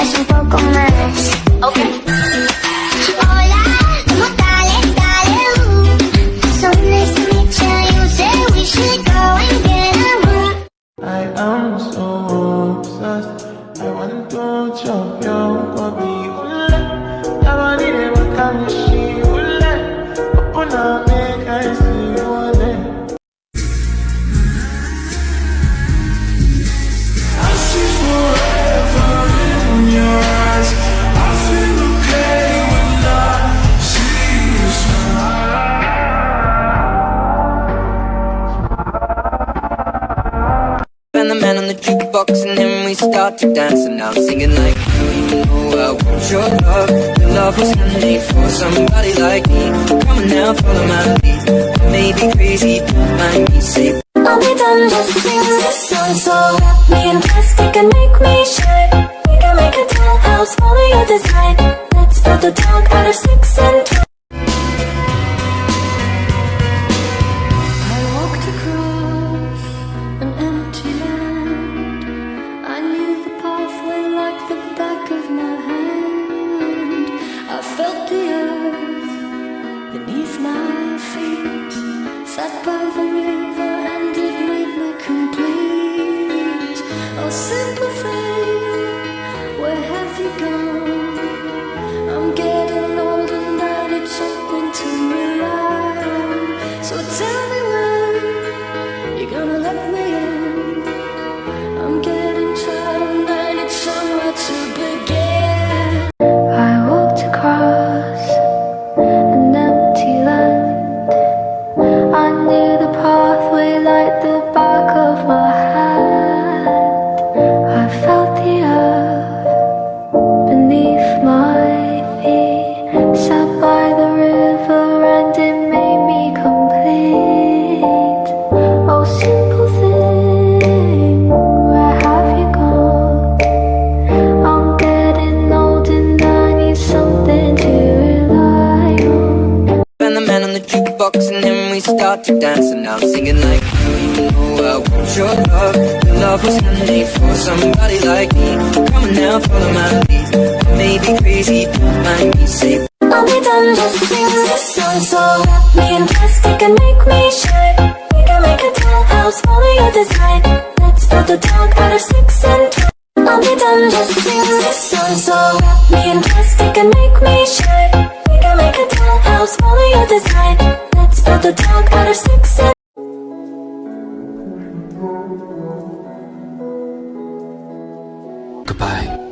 es un poco más. Okay. Hola, ¿cómo so nice to meet you. You say we should go and get a room. I am so obsessed. I want to chop your kobe. Yabani never come she will open up, make I see one. I see forever in your eyes. I feel okay when I see you smile. And the man on the jukebox, and then we start to dance. And now I'm singing like you know I want your love. Your love was handmade for somebody like me. Come on now, follow my lead. I may be crazy, don't mind me. Say I'll be done just singing this song. So wrap me in plastic and make me shine. We can make a dollhouse, follow your design. Let's build a dog out of 6 and 12. I walked across an empty land. I knew the pathway like the back of my hand. I felt the earth beneath my feet. Sat by the river and it made me complete. Oh, simple thing, where have you gone? I'm getting old and I need something to rely on. So tell me when you're gonna let me in. I'm getting tired and I need somewhere to begin. I walked across an empty land. I knew the pathway like the back of my hand. I felt the earth beneath my feet. Sat by the river and it made me complete. Oh, simple thing, where have you gone? I'm getting old and I need something to rely on. and the man on the jukebox, and then we start to dance. And now I'm singing like you know I want your love. Your love was handmade for somebody like me. Come on now, follow my lead. I may be crazy, don't mind me. Say I'll be done just singing this song. So wrap me in plastic and make me shine. We can make a dollhouse, follow your design. Let's build a dog out of 6 and 12. I'll be done just singing this song. So wrap me in plastic and make me shine. We can make a dollhouse, follow your design. Let's build a dog out of 6 and Goodbye.